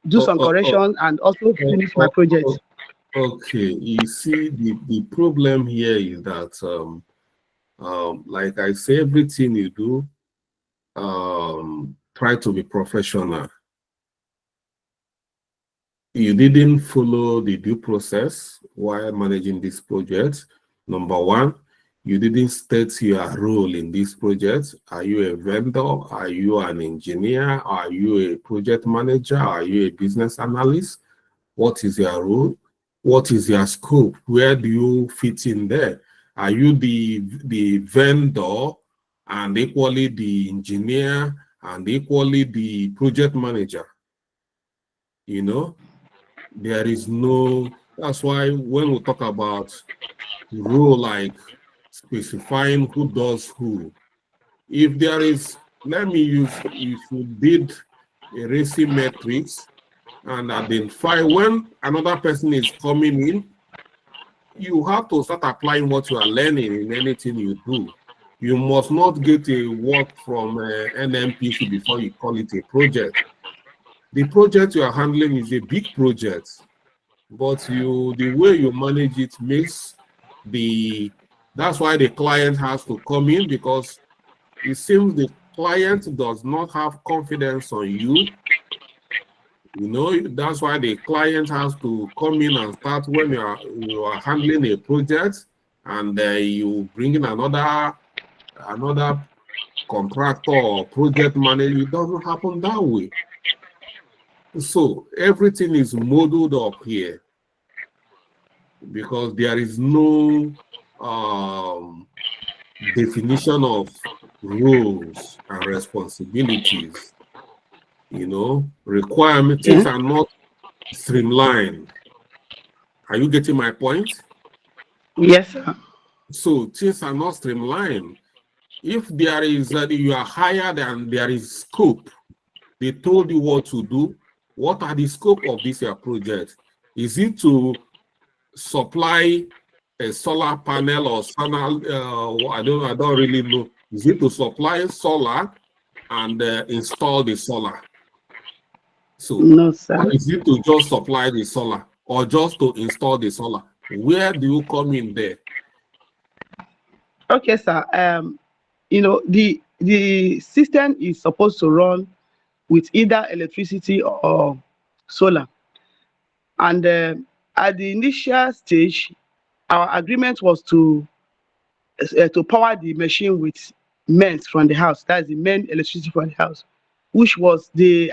E: do some corrections and also finish my project.
A: Okay, you see, the problem here is that like I say, everything you do, try to be professional. You didn't follow the due process while managing this project. Number one, you didn't state your role in this project. Are you a vendor? Are you an engineer? Are you a project manager? Are you a business analyst? What is your role? What is your scope? Where do you fit in there? Are you the vendor and equally the engineer and equally the project manager? There is no, that's why when we talk about role, like specifying who does who, if there is, let me use, if you did a racing matrix and identify when another person is coming in, you have to start applying what you are learning in anything you do. You must not get a work from NMPC before you call it a project. The project you are handling is a big project, but the way you manage it makes that's why the client has to come in, because it seems the client does not have confidence on you. That's why the client has to come in and start when you are handling a project, and you bring in another contractor or project manager. It doesn't happen that way. So everything is modeled up here because there is no definition of roles and responsibilities. you know, requirements. Things are not streamlined. Are you getting my point?
E: Yes, sir.
A: So things are not streamlined. If there is you are hired and there is scope, they told you what to do. What are the scope of this project? Is it to supply a solar panel or solar? I don't really know. Is it to supply solar and install the solar? So,
E: no, sir.
A: or is it to just supply the solar or just to install the solar? Where do you come in there?
E: Okay, sir. You know, the system is supposed to run with either electricity or solar. And at the initial stage, our agreement was to power the machine with mains from the house. That's the main electricity from the house, which was the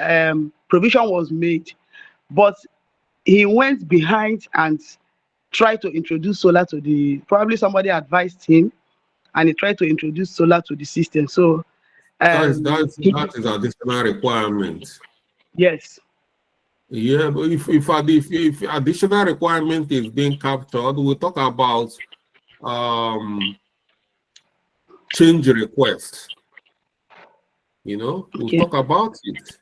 E: provision was made. But he went behind and tried to introduce solar to the, probably somebody advised him, and he tried to introduce solar to the system. So
A: that is additional requirement.
E: yes.
A: Yeah, but if additional requirement is being captured, we'll talk about change request. You know, we'll talk about it.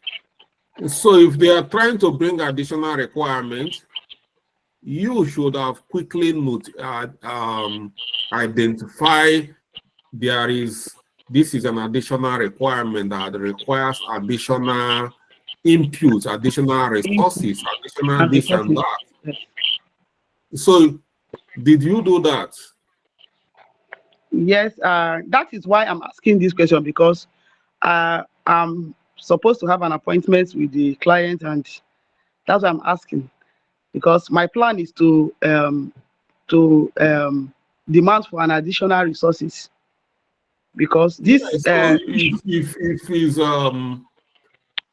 A: So if they are trying to bring additional requirements, you should have quickly identify this is an additional requirement that requires additional inputs, additional resources, additional this and that. So did you do that?
E: Yes, that is why I'm asking this question, because I'm supposed to have an appointment with the client, and that's why I'm asking. Because my plan is to demand for an additional resources. Because this,
A: so if is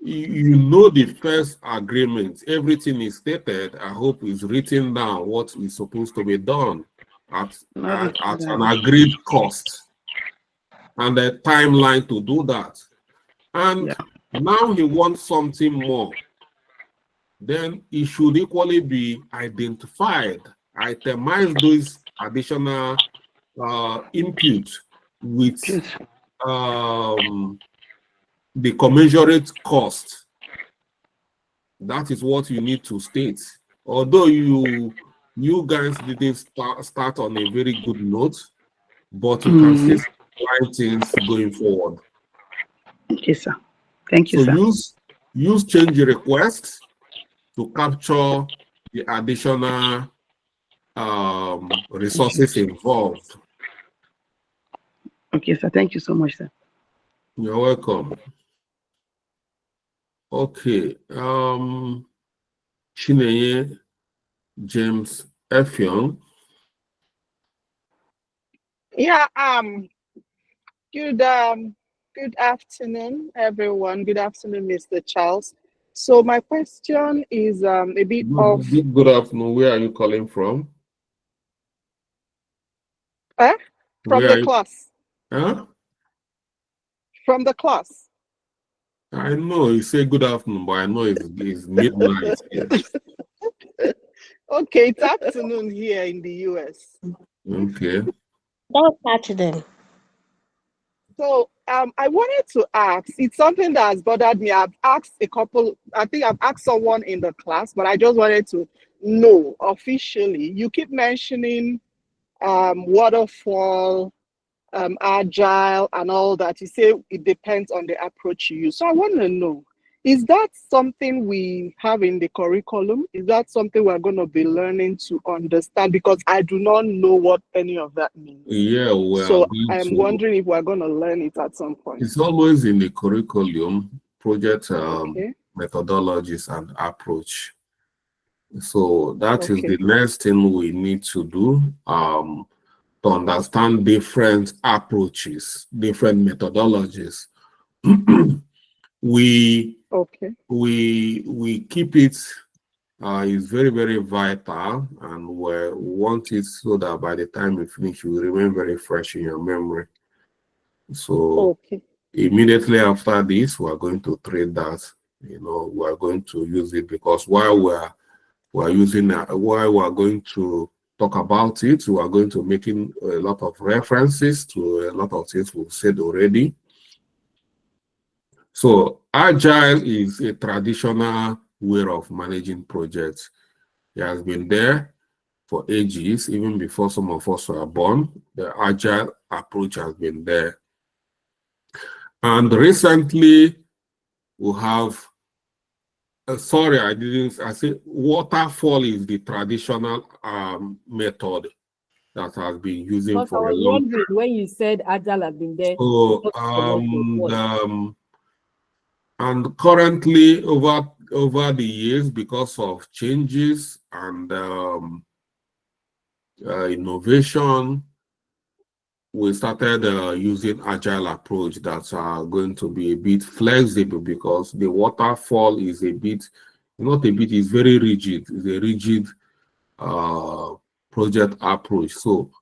A: you know the first agreement, everything is stated. I hope it's written down what is supposed to be done at an agreed cost and a timeline to do that. And now he wants something more. Then it should equally be identified, itemize those additional inputs with the commensurate cost. That is what you need to state. Although you guys didn't start on a very good note, but you can still supply things going forward.
E: Okay, sir. Thank you,
A: so
E: sir.
A: Use change requests to capture the additional resources involved.
E: Okay, sir. Thank you so much, sir.
A: You're welcome. Okay. Chineye James Effiong.
F: Yeah, good afternoon, everyone. Good afternoon, Mr. Charles. So my question is a bit of
A: good afternoon. Where are you calling from?
F: From the class.
A: Huh?
F: From the class.
A: I know you say good afternoon, but I know it's midnight here.
F: Okay, it's afternoon here in the US.
A: Okay.
G: Don't catch them.
F: So I wanted to ask, it's something that has bothered me. I've asked I think I've asked someone in the class, but I just wanted to know officially. You keep mentioning waterfall, agile, and all that. You say it depends on the approach you use. So I want to know, is that something we have in the curriculum? Is that something we're going to be learning to understand? Because I do not know what any of that means.
A: Yeah, well,
F: so I'm wondering if we're going to learn it at some point.
A: It's always in the curriculum, project methodologies and approach. So that is the next thing we need to do, to understand different approaches, different methodologies. we keep it, it's very, very vital, and we want it so that by the time we finish, you will remain very fresh in your memory. So immediately after this, we are going to trade that you know, we are going to use it, because while we're using while we're going to talk about it, we are going to making a lot of references to a lot of things we've said already. So Agile is a traditional way of managing projects. It has been there for ages, even before some of us were born. The Agile approach has been there. And recently, we have, sorry, I said waterfall is the traditional method that has been using
H: Because I
A: for a
H: was
A: long
H: wondering when you said Agile has been there.
A: So,
H: what was
A: and currently over the years, because of changes and innovation, we started using agile approach that are going to be a bit flexible, because the waterfall is a bit, not a bit, is very rigid. It's a rigid project approach. So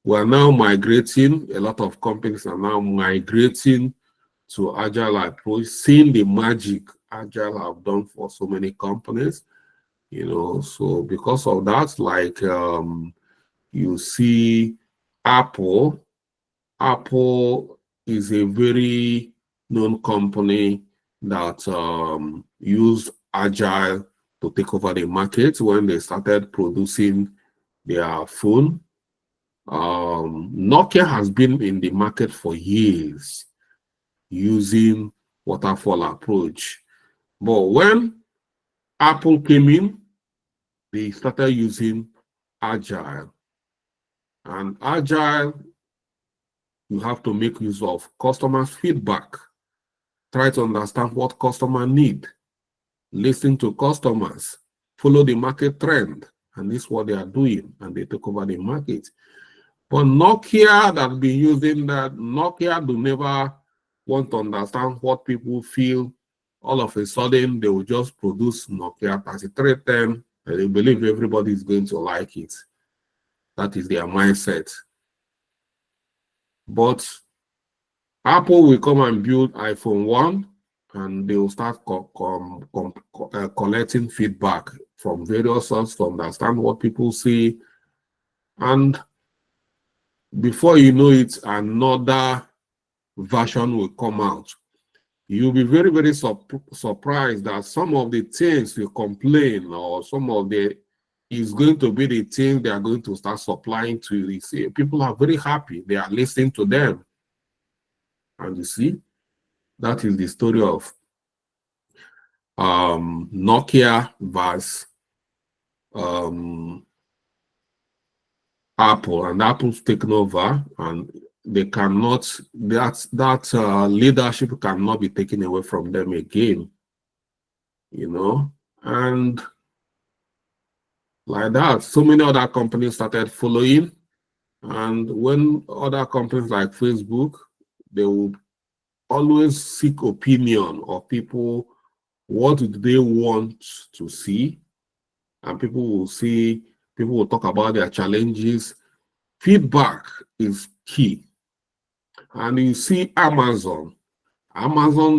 A: we are now migrating, a lot of companies are now migrating to agile approach, seeing the magic agile have done for so many companies, you know. So because of that, like you see Apple is a very known company that used agile to take over the market when they started producing their phone. Nokia has been in the market for years using waterfall approach. But when Apple came in, they started using agile. And agile, you have to make use of customers' feedback. Try to understand what customers need. Listen to customers. Follow the market trend. And this is what they are doing. And they took over the market. But Nokia that have been using that, Nokia do never want to understand what people feel. All of a sudden, they will just produce Nokia 3310, and they believe everybody is going to like it. That is their mindset. But Apple will come and build iPhone 1, and they will start collecting feedback from various sources to understand what people see. And before you know it, another version will come out. You'll be very, very surprised that some of the things you complain, or some of the, is going to be the thing they are going to start supplying to you. You see, people are very happy. They are listening to them. And you see, that is the story of Nokia versus Apple, and Apple's taken over, and they cannot, that leadership cannot be taken away from them again, you know. And like that, so many other companies started following. And when other companies like Facebook, they will always seek opinion of people. What do they want to see? And people will talk about their challenges. Feedback is key. And you see Amazon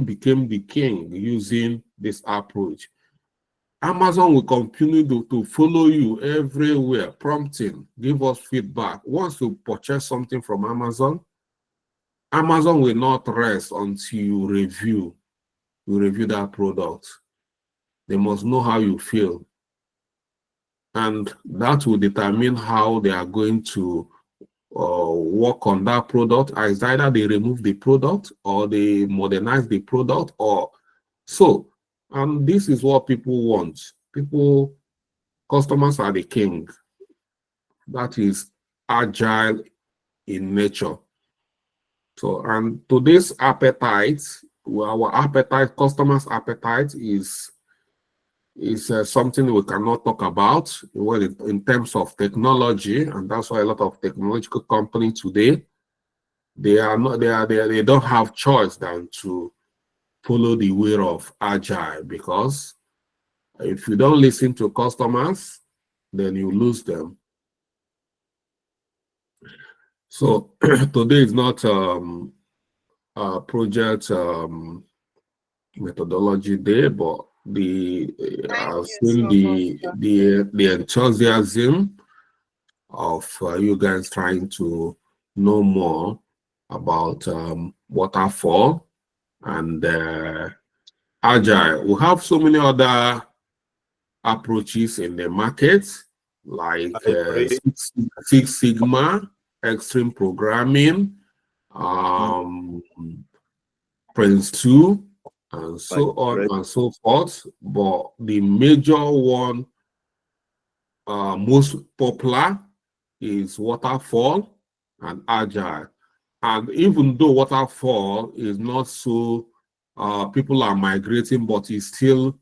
A: became the king using this approach. Amazon will continue to follow you everywhere, prompting, give us feedback. Once you purchase something from Amazon, Amazon will not rest until you review that product. They must know how you feel. And that will determine how they are going to work on that product. It's either they remove the product or they modernize the product, or so. And this is what people want. Customers are the king. That is agile in nature. So, and today's appetite, our appetite, customers' appetite is something we cannot talk about well in terms of technology, and that's why a lot of technological companies today, they don't have choice than to follow the way of agile, because if you don't listen to customers, then you lose them. So today is not a project methodology there, but I've
F: you
A: seen
F: so
A: the enthusiasm of you guys trying to know more about waterfall and agile. We have so many other approaches in the market, like Six Sigma, extreme programming, Prince 2, and so on and so forth. But the major one, most popular, is waterfall and agile. And even though waterfall is not so, people are migrating, but it's still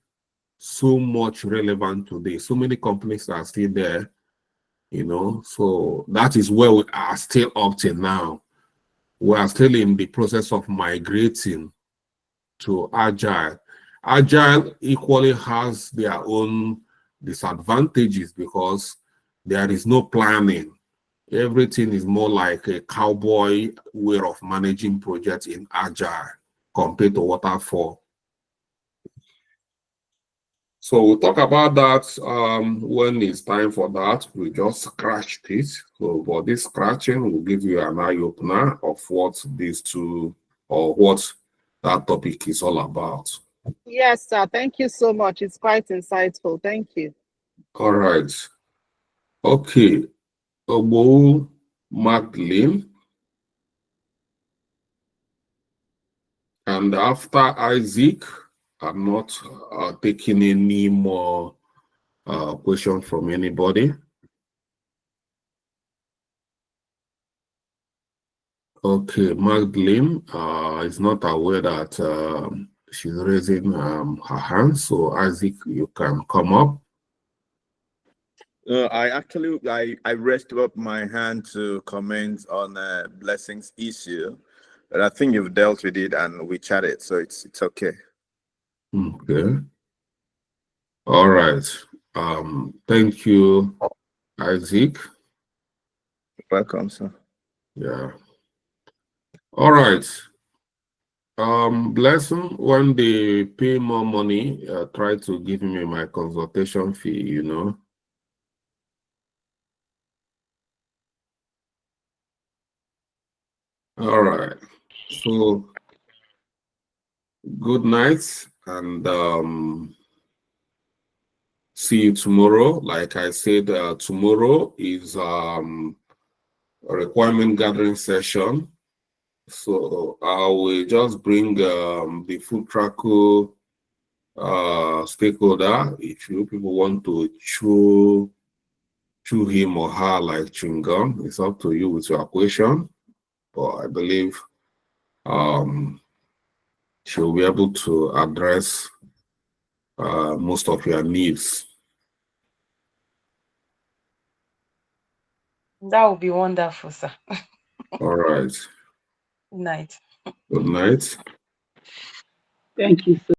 A: so much relevant today. So many companies are still there, you know. So that is where we are still up till now. We are still in the process of migrating to agile. Agile equally has their own disadvantages because there is no planning. Everything is more like a cowboy way of managing projects in agile compared to waterfall. So we'll talk about that when it's time for that. We just scratched it. So for this scratching, we'll give you an eye-opener of what these two, or what that topic is all about.
F: Yes, sir. Thank you so much. It's quite insightful. Thank you.
A: All right. Okay. Obo Magdalene. And after Isaac, I'm not taking any more questions from anybody. Okay, Magdalene is not aware that she's raising her hand, so Isaac, you can come up.
B: I raised up my hand to comment on Blessing's issue, but I think you've dealt with it and we chatted, so it's okay.
A: Okay. All right. Thank you, Isaac.
B: Welcome, sir.
A: Yeah. All right. Blessing, when they pay more money, try to give me my consultation fee, you know. All right. So good night, and see you tomorrow. Like I said, tomorrow is a requirement gathering session. So I will just bring the food tracker stakeholder. If you people want to chew him or her like chewing gum, it's up to you with your question. But I believe she'll be able to address most of your needs.
G: That would be wonderful, sir.
A: All right.
G: Good night.
A: Good night.
E: Thank you so